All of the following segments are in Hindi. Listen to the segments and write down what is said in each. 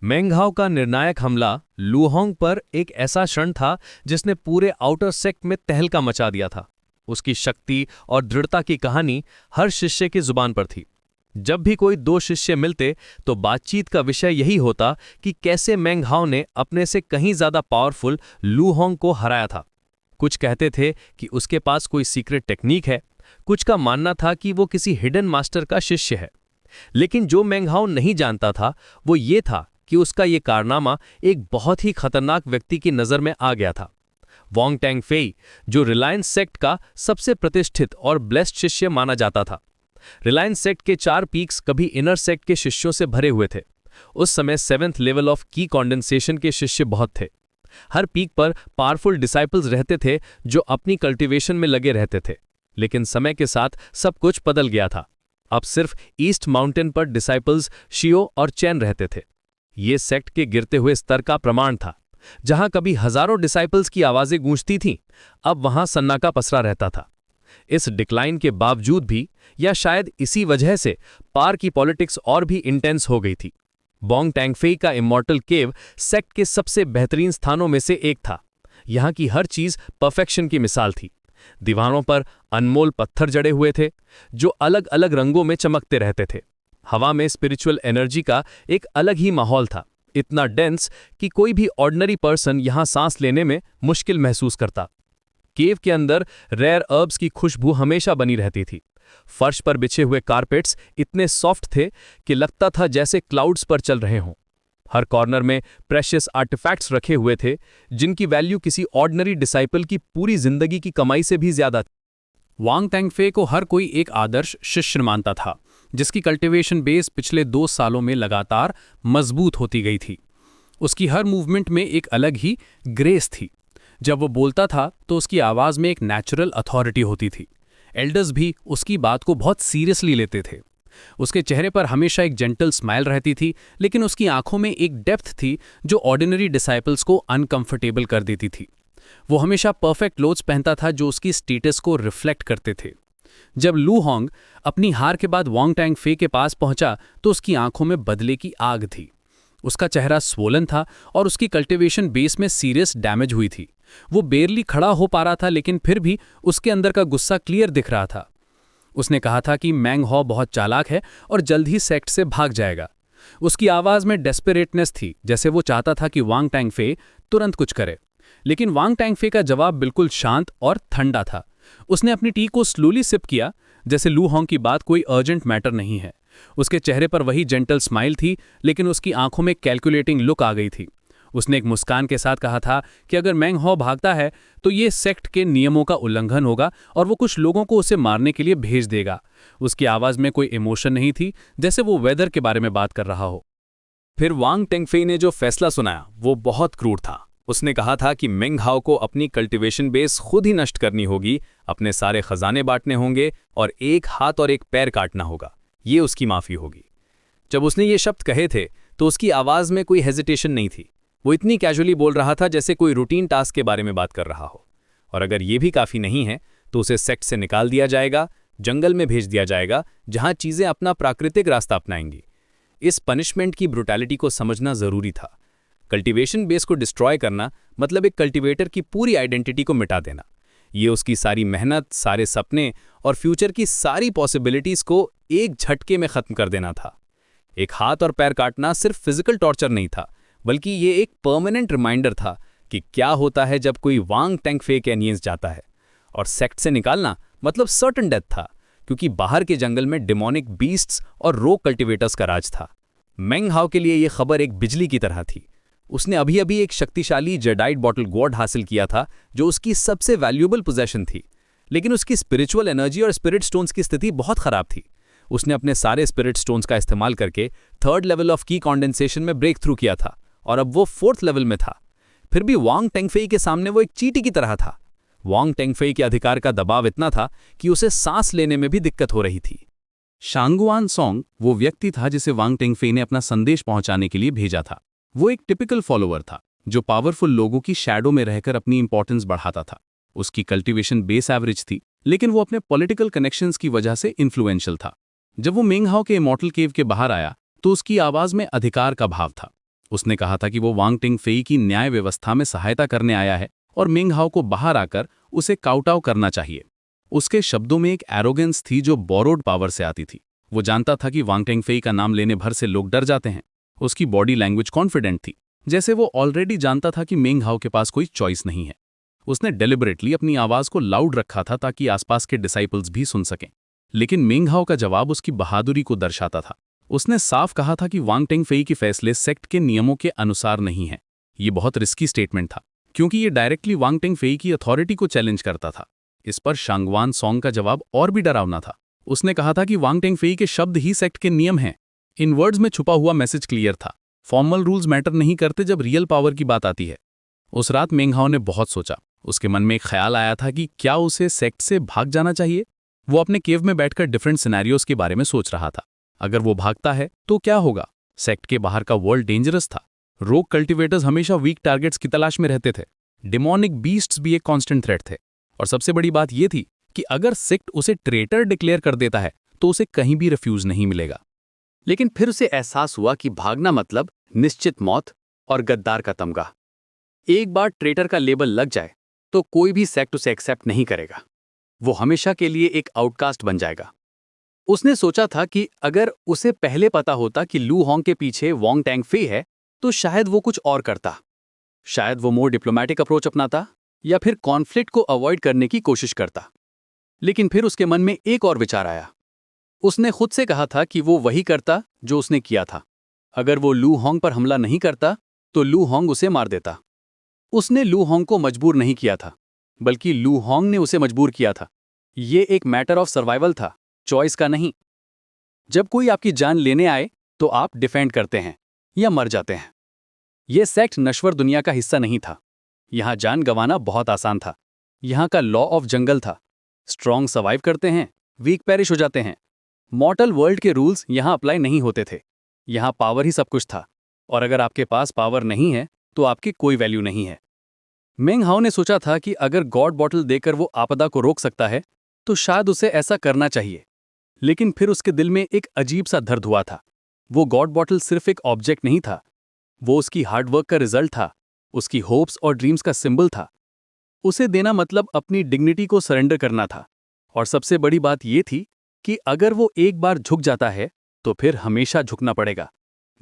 मेंगहाओ का निर्णायक हमला लूहोंग पर एक ऐसा क्षण था जिसने पूरे आउटर सेक्ट में तहलका मचा दिया था। उसकी शक्ति और दृढ़ता की कहानी हर शिष्य की जुबान पर थी। जब भी कोई दो शिष्य मिलते तो बातचीत का विषय यही होता कि कैसे मेंगहाओ ने अपने से कहीं ज्यादा पावरफुल लूहोंग को हराया था। कुछ कहते थे कि उसके पास कोई सीक्रेट टेक्निक है, कुछ का मानना था कि वो किसी हिडन मास्टर का शिष्य है। लेकिन जो मेंगहाओ नहीं जानता था वो ये था कि उसका ये कारनामा एक बहुत ही खतरनाक व्यक्ति की नजर में आ गया था। वांग टैंगफेई, जो रिलायंस सेक्ट का सबसे प्रतिष्ठित और ब्लेस्ड शिष्य माना जाता था। रिलायंस सेक्ट के 4 पीक्स कभी इनर सेक्ट के शिष्यों से भरे हुए थे। उस समय 7th लेवल ऑफ की कॉन्डेंसेशन के शिष्य बहुत थे। हर पीक पर पावरफुल डिसाइपल्स रहते थे जो अपनी कल्टीवेशन में लगे रहते थे। लेकिन समय के साथ सब कुछ बदल गया था। अब सिर्फ ईस्ट माउंटेन पर डिसाइपल्स शियो और चैन रहते थे। ये सेक्ट के गिरते हुए स्तर का प्रमाण था। जहां कभी हजारों डिसाइपल्स की आवाजें गूंजती थीं, अब वहां सन्नाटा पसरा रहता था। इस डिक्लाइन के बावजूद भी, या शायद इसी वजह से, पार की पॉलिटिक्स और भी इंटेंस हो गई थी। वांग टैंगफेई का इमॉर्टल केव सेक्ट के सबसे बेहतरीन स्थानों में से एक था। यहां की हर चीज परफेक्शन की मिसाल थी। दीवारों पर अनमोल पत्थर जड़े हुए थे जो अलग अलग रंगों में चमकते रहते थे। हवा में स्पिरिचुअल एनर्जी का एक अलग ही माहौल था, इतना डेंस कि कोई भी ऑर्डिनरी पर्सन यहां सांस लेने में मुश्किल महसूस करता। केव के अंदर रेयर हर्ब्स की खुशबू हमेशा बनी रहती थी। फर्श पर बिछे हुए कारपेट्स इतने सॉफ्ट थे कि लगता था जैसे क्लाउड्स पर चल रहे हों। हर कॉर्नर में प्रेशियस आर्टिफैक्ट्स रखे हुए थे जिनकी वैल्यू किसी ऑर्डिनरी डिसाइपल की पूरी जिंदगी की कमाई से भी ज्यादा थी। वांग टैंगफे को हर कोई एक आदर्श शिष्य मानता था, जिसकी कल्टीवेशन बेस पिछले 2 सालों में लगातार मजबूत होती गई थी। उसकी हर मूवमेंट में एक अलग ही ग्रेस थी। जब वो बोलता था तो उसकी आवाज़ में एक नेचुरल अथॉरिटी होती थी। एल्डर्स भी उसकी बात को बहुत सीरियसली लेते थे। उसके चेहरे पर हमेशा एक जेंटल स्माइल रहती थी, लेकिन उसकी आंखों में एक डेप्थ थी जो ऑर्डिनरी डिसाइपल्स को अनकंफर्टेबल कर देती थी। वो हमेशा परफेक्ट क्लोथ्स पहनता था जो उसकी स्टेटस को रिफ्लेक्ट करते थे। जब लूहोंग अपनी हार के बाद वांग टैंगफे के पास पहुंचा तो उसकी आंखों में बदले की आग थी। उसका चेहरा स्वोलन था और उसकी कल्टीवेशन बेस में सीरियस डैमेज हुई थी। वो बेरली खड़ा हो पा रहा था, लेकिन फिर भी उसके अंदर का गुस्सा क्लियर दिख रहा था। उसने कहा था कि मेंगहाओ बहुत चालाक है और जल्द ही सेक्ट से भाग जाएगा। उसकी आवाज में डेस्परेटनेस थी, जैसे वो चाहता था कि वांग टैंगफे तुरंत कुछ करे। लेकिन वांग टैंगफे का जवाब बिल्कुल शांत और ठंडा था। उसने अपनी टी को स्लोली सिप किया, जैसे लूहोंग की बात कोई अर्जेंट मैटर नहीं है। उसके चेहरे पर वही जेंटल स्माइल थी, लेकिन उसकी आंखों में कैलकुलेटिंग लुक आ गई थी। उसने एक मुस्कान के साथ कहा था कि अगर मेंगहाओ भागता है तो ये सेक्ट के नियमों का उल्लंघन होगा और वो कुछ लोगों को उसे मारने के लिए भेज देगा। उसकी आवाज में कोई इमोशन नहीं थी, जैसे वो वेदर के बारे में बात कर रहा हो। फिर वांग टैंगफेई ने जो फैसला सुनाया वो बहुत क्रूर था। उसने कहा था कि मेंगहाओ को अपनी कल्टीवेशन बेस खुद ही नष्ट करनी होगी, अपने सारे खजाने बांटने होंगे और एक हाथ और एक पैर काटना होगा। ये उसकी माफी होगी। जब उसने ये शब्द कहे थे तो उसकी आवाज में कोई हेजिटेशन नहीं थी। वो इतनी कैजुअली बोल रहा था जैसे कोई रूटीन टास्क के बारे में बात कर रहा हो। और अगर ये भी काफी नहीं है तो उसे सेक्ट से निकाल दिया जाएगा, जंगल में भेज दिया जाएगा जहां चीजें अपना प्राकृतिक रास्ता अपनाएंगी। इस पनिशमेंट की ब्रुटैलिटी को समझना जरूरी था। कल्टीवेशन बेस को डिस्ट्रॉय करना मतलब एक कल्टीवेटर की पूरी आइडेंटिटी को मिटा देना। ये उसकी सारी मेहनत, सारे सपने और फ्यूचर की सारी पॉसिबिलिटीज को एक झटके में खत्म कर देना था। एक हाथ और पैर काटना सिर्फ फिजिकल टॉर्चर नहीं था, बल्कि ये एक परमानेंट रिमाइंडर था कि क्या होता है जब कोई वांग टैंगफे के अनियंस जाता है। और सेक्ट से निकालना मतलब सर्टन डेथ था, क्योंकि बाहर के जंगल में डिमोनिक बीस्ट्स और रोग कल्टीवेटर्स का राज था। मेंगहाओ के लिए यह खबर एक बिजली की तरह थी। उसने अभी अभी एक शक्तिशाली जेडाइट बॉटल गॉड हासिल किया था जो उसकी सबसे वैल्यूएबल पोजेशन थी, लेकिन उसकी स्पिरिचुअल एनर्जी और स्पिरिट स्टोन्स की स्थिति बहुत खराब थी। उसने अपने सारे स्पिरिट स्टोन्स का इस्तेमाल करके 3rd लेवल ऑफ की कॉन्डेंसेशन में ब्रेक थ्रू किया था और अब वो 4th लेवल में था। फिर भी वांग टैंगफेई के सामने वो एक चींटी की तरह था। वांग टैंगफेई के अधिकार का दबाव इतना था कि उसे सांस लेने में भी दिक्कत हो रही थी। शांगुआन सोंग वो व्यक्ति था जिसे वांग टैंगफेई ने अपना संदेश पहुंचाने के लिए भेजा था। वो एक टिपिकल फॉलोअर था जो पावरफुल लोगों की शैडो में रहकर अपनी इंपॉर्टेंस बढ़ाता था। उसकी कल्टीवेशन बेस एवरेज थी, लेकिन वो अपने पॉलिटिकल कनेक्शंस की वजह से इन्फ्लुएंशियल था। जब वो मेंगहाओ के इमॉर्टल केव के बाहर आया तो उसकी आवाज में अधिकार का भाव था। उसने कहा था कि वो वांग टिंगफेई की न्याय व्यवस्था में सहायता करने आया है और मिंग हाओ को बाहर आकर उसे काउटाव करना चाहिए। उसके शब्दों में एक एरोगेंस थी जो बोरोड पावर से आती थी। वो जानता था कि वांग टिंगफेई का नाम लेने भर से लोग डर जाते हैं। उसकी बॉडी लैंग्वेज कॉन्फिडेंट थी, जैसे वो ऑलरेडी जानता था कि मिंग हाओ के पास कोई चॉइस नहीं है। उसने डेलिबरेटली अपनी आवाज को लाउड रखा था ताकि आसपास के डिसाइपल्स भी सुन सकें। लेकिन मिंग हाओ का जवाब उसकी बहादुरी को दर्शाता था। उसने साफ कहा था कि वांग टिंगफेई के फैसले सेक्ट के नियमों के अनुसार नहीं है। ये बहुत रिस्की स्टेटमेंट था, क्योंकि ये डायरेक्टली वांग टिंगफेई की अथॉरिटी को चैलेंज करता था। इस पर शांगवान सॉन्ग का जवाब और भी डरावना था। उसने कहा था कि वांग टिंगफेई के शब्द ही सेक्ट के नियम हैं। इन वर्ड्स में छुपा हुआ मैसेज क्लियर था। फॉर्मल रूल्स मैटर नहीं करते जब रियल पावर की बात आती है। उस रात मिंग हाओ ने बहुत सोचा। उसके मन में एक ख्याल आया था कि क्या उसे सेक्ट से भाग जाना चाहिए। वो अपने केव में बैठकर डिफरेंट सिनेरियोज के बारे में सोच रहा था। अगर वो भागता है तो क्या होगा? सेक्ट के बाहर का वर्ल्ड डेंजरस था। रोग कल्टिवेटर्स हमेशा वीक टारगेट्स की तलाश में रहते थे। डिमोनिक बीस्ट्स भी एक कांस्टेंट थ्रेट थे। और सबसे बड़ी बात यह थी कि अगर सेक्ट उसे ट्रेटर डिक्लेयर कर देता है तो उसे कहीं भी रिफ्यूज नहीं मिलेगा। लेकिन फिर उसे एहसास हुआ कि भागना मतलब निश्चित मौत और गद्दार का तमगा। एक बार ट्रेटर का लेबल लग जाए तो कोई भी सेक्ट उसे एक्सेप्ट नहीं करेगा। वो हमेशा के लिए एक आउटकास्ट बन जाएगा। उसने सोचा था कि अगर उसे पहले पता होता कि लू होंग के पीछे वांग टिंगफेई है तो शायद वो कुछ और करता। शायद वो मोर डिप्लोमेटिक अप्रोच अपनाता या फिर कॉन्फ्लिक्ट को अवॉइड करने की कोशिश करता। लेकिन फिर उसके मन में एक और विचार आया। उसने खुद से कहा था कि वो वही करता जो उसने किया था। अगर वो लू होंग पर हमला नहीं करता तो लू होंग उसे मार देता। उसने लू होंग को मजबूर नहीं किया था, बल्कि लू होंग ने उसे मजबूर किया था। ये एक मैटर ऑफ सर्वाइवल था, चॉइस का नहीं। जब कोई आपकी जान लेने आए तो आप डिफेंड करते हैं या मर जाते हैं। यह सेक्ट नश्वर दुनिया का हिस्सा नहीं था। यहां जान गंवाना बहुत आसान था। यहां का लॉ ऑफ जंगल था। स्ट्रॉन्ग सर्वाइव करते हैं, वीक पेरिश हो जाते हैं। मॉर्टल वर्ल्ड के रूल्स यहां अप्लाई नहीं होते थे। यहां पावर ही सब कुछ था, और अगर आपके पास पावर नहीं है तो आपकी कोई वैल्यू नहीं है। मिंग हाओ ने सोचा था कि अगर गॉड बॉटल देकर वो आपदा को रोक सकता है तो शायद उसे ऐसा करना चाहिए। लेकिन फिर उसके दिल में एक अजीब सा दर्द हुआ था। वो गॉड बॉटल सिर्फ एक ऑब्जेक्ट नहीं था, वो उसकी हार्डवर्क का रिजल्ट था, उसकी होप्स और ड्रीम्स का सिंबल था। उसे देना मतलब अपनी डिग्निटी को सरेंडर करना था। और सबसे बड़ी बात यह थी कि अगर वो एक बार झुक जाता है तो फिर हमेशा झुकना पड़ेगा।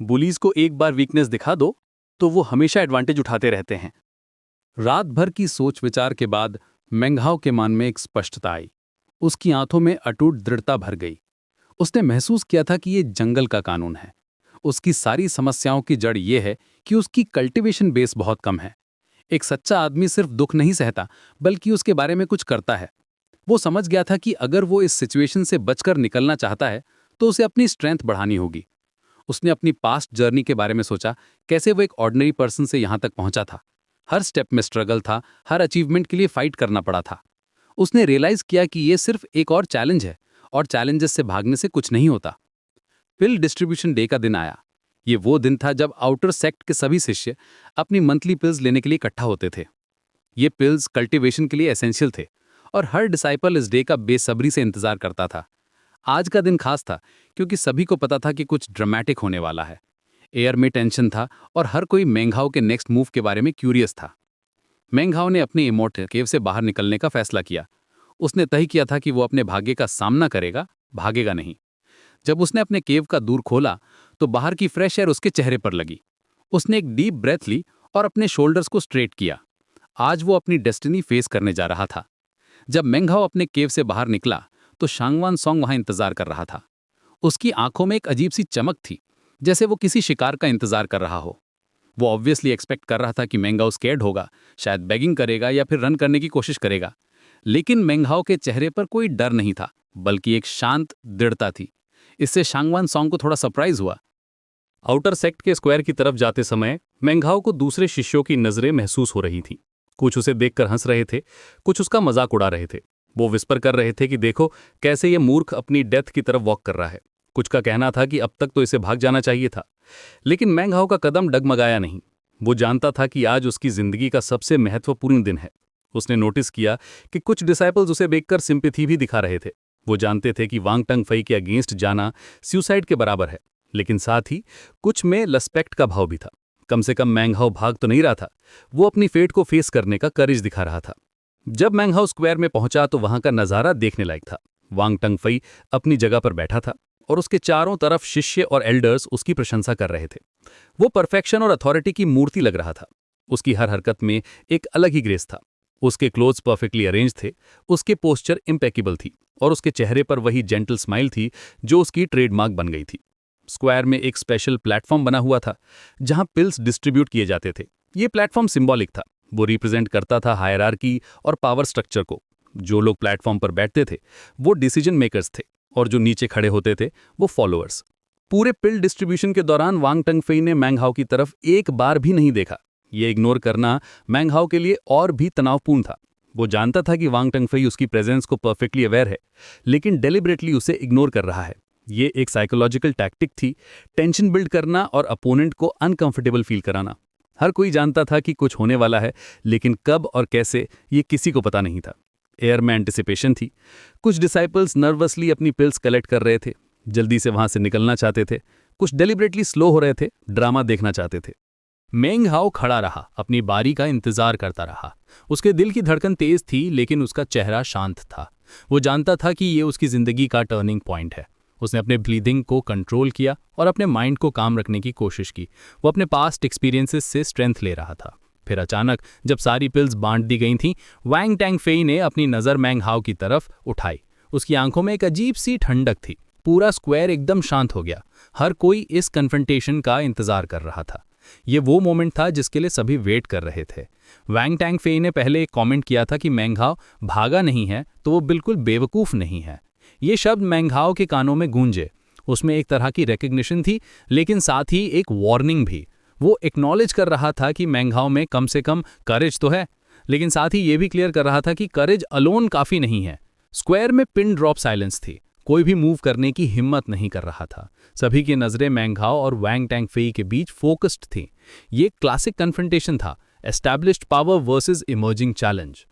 बुलीज को एक बार वीकनेस दिखा दो तो वो हमेशा एडवांटेज उठाते रहते हैं। रात भर की सोच विचार के बाद मिंग हाओ के मन में एक स्पष्टता आई। उसकी आंखों में अटूट दृढ़ता भर गई। उसने महसूस किया था कि ये जंगल का कानून है। उसकी सारी समस्याओं की जड़ ये है कि उसकी कल्टीवेशन बेस बहुत कम है। एक सच्चा आदमी सिर्फ दुख नहीं सहता, बल्कि उसके बारे में कुछ करता है। वो समझ गया था कि अगर वो इस सिचुएशन से बचकर निकलना चाहता है तो उसे अपनी स्ट्रेंथ बढ़ानी होगी। उसने अपनी पास्ट जर्नी के बारे में सोचा, कैसे वो एक ऑर्डिनरी पर्सन से यहां तक पहुंचा था। हर स्टेप में स्ट्रगल था, हर अचीवमेंट के लिए फाइट करना पड़ा था। उसने रियलाइज किया कि ये सिर्फ एक और चैलेंज है, और चैलेंजेस से भागने से कुछ नहीं होता। पिल डिस्ट्रीब्यूशन डे का दिन आया। ये वो दिन था जब आउटर सेक्ट के सभी शिष्य अपनी मंथली पिल्स लेने के लिए इकट्ठा होते थे। ये पिल्स कल्टीवेशन के लिए एसेंशियल थे, और हर डिसाइपल इस डे का बेसब्री से इंतजार करता था। आज का दिन खास था क्योंकि सभी को पता था कि कुछ ड्रामेटिक होने वाला है। एयर में टेंशन था और हर कोई मिंग हाओ के नेक्स्ट मूव के बारे में क्यूरियस था। मिंग हाओ ने अपने इमोर्टल केव से बाहर निकलने का फैसला किया। उसने तय किया था कि वो अपने भाग्य का सामना करेगा, भागेगा नहीं। जब उसने अपने केव का दूर खोला तो बाहर की फ्रेश एयर उसके चेहरे पर लगी। उसने एक डीप ब्रेथ ली और अपने शोल्डर्स को स्ट्रेट किया। आज वो अपनी डेस्टिनी फेस करने जा रहा था। जब मिंग हाओ अपने केव से बाहर निकला तो शांगवान सॉन्ग वहां इंतजार कर रहा था। उसकी आंखों में एक अजीब सी चमक थी, जैसे वो किसी शिकार का इंतजार कर रहा हो। वो ऑब्वियसली एक्सपेक्ट कर रहा था कि मिंग हाओ स्कैर्ड होगा, शायद बेगिंग करेगा या फिर रन करने की कोशिश करेगा। लेकिन मिंग हाओ के चेहरे पर कोई डर नहीं था, बल्कि एक शांत दृढ़ता थी। इससे शांगवान सॉन्ग को थोड़ा सरप्राइज हुआ। आउटर सेक्ट के स्क्वायर की तरफ जाते समय मिंग हाओ को दूसरे शिष्यों की नजरें महसूस हो रही थीं। कुछ उसे देखकर हंस रहे थे, कुछ उसका मजाक उड़ा रहे थे। वो विस्पर कर रहे थे कि देखो कैसे ये मूर्ख अपनी डेथ की तरफ वॉक कर रहा है। कुछ का कहना था कि अब तक तो इसे भाग जाना चाहिए था। लेकिन मिंग हाओ का कदम डगमगाया नहीं। वो जानता था कि आज उसकी जिंदगी का सबसे महत्वपूर्ण दिन है। उसने नोटिस किया कि कुछ डिसाइपल्स उसे देखकर सिंपैथी भी दिखा रहे थे। वो जानते थे कि वांग टिंगफेई के अगेंस्ट जाना सुसाइड के बराबर है, लेकिन साथ ही कुछ में रिस्पेक्ट का भाव भी था। कम से कम मैंगहाओ भाग तो नहीं रहा था, वो अपनी फेट को फेस करने का करेज दिखा रहा था। जब मैंगहाओ स्क्वायर में पहुंचा तो वहां का नजारा देखने लायक था। वांग टंगफई अपनी जगह पर बैठा था और उसके चारों तरफ शिष्य और एल्डर्स उसकी प्रशंसा कर रहे थे। वो परफेक्शन और अथॉरिटी की मूर्ति लग रहा था। उसकी हर हरकत में एक अलग ही ग्रेस था। उसके क्लोथ्स परफेक्टली अरेंज थे, उसके पोस्चर इम्पेकेबल थी और उसके चेहरे पर वही जेंटल स्माइल थी जो उसकी ट्रेडमार्क बन गई थी। स्क्वायर में एक स्पेशल प्लेटफॉर्म बना हुआ था जहां पिल्स डिस्ट्रीब्यूट किए जाते थे। ये प्लेटफॉर्म सिंबॉलिक था। वो रिप्रेजेंट करता था हायरार्की और पावर स्ट्रक्चर को। जो लोग प्लेटफॉर्म पर बैठते थे वो डिसीजन मेकर्स थे और जो नीचे खड़े होते थे वो फॉलोअर्स। पूरे पिल डिस्ट्रीब्यूशन के दौरान वांग टंगफई ने मैंगहाओ की तरफ एक बार भी नहीं देखा। ये इग्नोर करना मैंगहाओ के लिए और भी तनावपूर्ण था। वो जानता था कि वांग टंगफई उसकी प्रेजेंस को परफेक्टली अवेयर है, लेकिन डेलिबरेटली उसे इग्नोर कर रहा है। ये एक साइकोलॉजिकल टैक्टिक थी, टेंशन बिल्ड करना और अपोनेंट को अनकंफर्टेबल फील कराना। हर कोई जानता था कि कुछ होने वाला है, लेकिन कब और कैसे ये किसी को पता नहीं था। एयर में एंटिसिपेशन थी। कुछ डिसाइपल्स नर्वसली अपनी पिल्स कलेक्ट कर रहे थे, जल्दी से वहां से निकलना चाहते थे। कुछ डेलिबरेटली स्लो हो रहे थे, ड्रामा देखना चाहते थे। मेंगहाओ खड़ा रहा, अपनी बारी का इंतजार करता रहा। उसके दिल की धड़कन तेज थी, लेकिन उसका चेहरा शांत था। वो जानता था कि ये उसकी जिंदगी का टर्निंग पॉइंट है। उसने अपने ब्रीदिंग को कंट्रोल किया और अपने माइंड को काम रखने की कोशिश की। वो अपने पास्ट एक्सपीरियंसेस से स्ट्रेंथ ले रहा था। फिर अचानक जब सारी पिल्स बांट दी गई थीं, वांग टंगफई ने अपनी नज़र मेंगहाओ की तरफ उठाई। उसकी आंखों में एक अजीब सी ठंडक थी। पूरा स्क्वायर एकदम शांत हो गया। हर कोई इस कन्फ्रंटेशन का इंतजार कर रहा था। ये वो मोमेंट था जिसके लिए सभी वेट कर रहे थे। वांग टंगफई ने पहले एक कमेंट किया था कि मेंगहाओ भागा नहीं है तो वो बिल्कुल बेवकूफ़ नहीं है। ये शब्द मेंगहाओ के कानों में गूंजे। उसमें एक तरह की रिकग्निशन थी, लेकिन साथ ही एक वार्निंग भी। वो एक्नॉलेज कर रहा था कि मेंगहाओ में कम से कम करेज तो है, लेकिन साथ ही ये भी क्लियर कर रहा था कि करेज अलोन काफ़ी नहीं है। स्क्वायर में पिन ड्रॉप साइलेंस थी। कोई भी मूव करने की हिम्मत नहीं कर रहा था। सभी की नज़रें मेंगहाओ और वांग टंगफई के बीच फोकस्ड थीं। ये क्लासिक कन्फ्रंटेशन था, established power versus emerging challenge.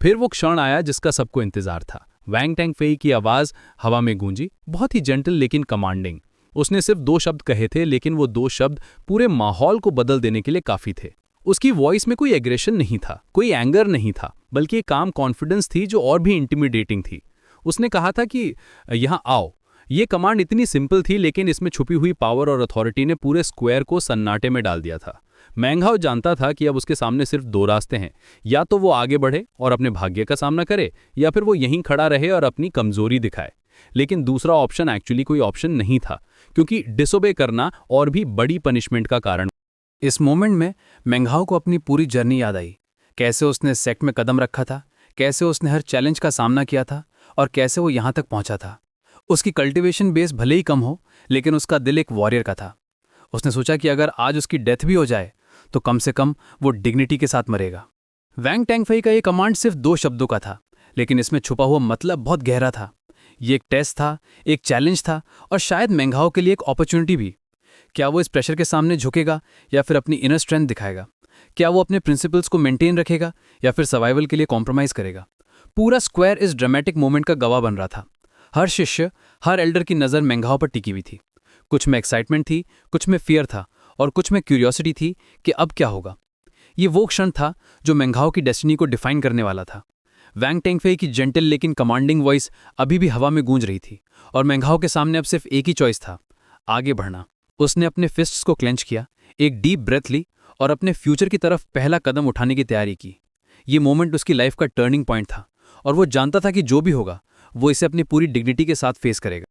फिर वो क्षण आया जिसका सबको इंतजार था। वांग टंगफई की आवाज़ हवा में गूंजी, बहुत ही जेंटल लेकिन कमांडिंग। उसने सिर्फ 2 शब्द कहे थे, लेकिन वो 2 शब्द पूरे माहौल को बदल देने के लिए काफ़ी थे। उसकी वॉइस में कोई एग्रेशन नहीं था, कोई एंगर नहीं था, बल्कि एक काम कॉन्फिडेंस थी जो और भी इंटिमिडेटिंग थी। उसने कहा था कि यहाँ आओ। ये कमांड इतनी सिंपल थी, लेकिन इसमें छुपी हुई पावर और अथॉरिटी ने पूरे स्क्वायर को सन्नाटे में डाल दिया था। मेंगहाओ जानता था कि अब उसके सामने सिर्फ 2 रास्ते हैं, या तो वो आगे बढ़े और अपने भाग्य का सामना करे, या फिर वो यहीं खड़ा रहे और अपनी कमजोरी दिखाए। लेकिन दूसरा ऑप्शन एक्चुअली कोई ऑप्शन नहीं था, क्योंकि डिसोबे करना और भी बड़ी पनिशमेंट का कारण। इस मोमेंट में मेंगहाओ को अपनी पूरी जर्नी याद आई। कैसे उसने सेक्ट में कदम रखा था, कैसे उसने हर चैलेंज का सामना किया था और कैसे वो यहाँ तक पहुँचा था। उसकी कल्टिवेशन बेस भले ही कम हो, लेकिन उसका दिल एक वॉरियर का था। उसने सोचा कि अगर आज उसकी डेथ भी हो जाए तो कम से कम वो डिग्निटी के साथ मरेगा। वांग टंगफई का ये कमांड सिर्फ 2 शब्दों का था, लेकिन इसमें छुपा हुआ मतलब बहुत गहरा था। ये एक टेस्ट था, एक चैलेंज था और शायद मेंगहाओ के लिए एक अपॉर्चुनिटी भी। क्या वो इस प्रेशर के सामने झुकेगा या फिर अपनी इनर स्ट्रेंथ दिखाएगा? क्या वो अपने प्रिंसिपल्स को मेंटेन रखेगा या फिर सर्वाइवल के लिए कॉम्प्रोमाइज करेगा? पूरा स्क्वायर इस ड्रामेटिक मोमेंट का गवाह बन रहा था। हर शिष्य, हर एल्डर की नज़र मेंगहाओ पर टिकी हुई थी। कुछ में एक्साइटमेंट थी, कुछ में फियर था और कुछ में क्यूरियोसिटी थी कि अब क्या होगा। ये वो क्षण था जो मेंगहाओ की डेस्टिनी को डिफाइन करने वाला था। वांग टंगफई की जेंटल लेकिन कमांडिंग वॉइस अभी भी हवा में गूंज रही थी और मेंगहाओ के सामने अब सिर्फ एक ही चॉइस था, आगे बढ़ना। उसने अपने फिस्ट्स को क्लेंच किया, एक डीप ब्रेथ ली और अपने फ्यूचर की तरफ पहला कदम उठाने की तैयारी की। ये मोमेंट उसकी लाइफ का टर्निंग पॉइंट था और वो जानता था कि जो भी होगा वो इसे अपनी पूरी डिग्निटी के साथ फेस करेगा।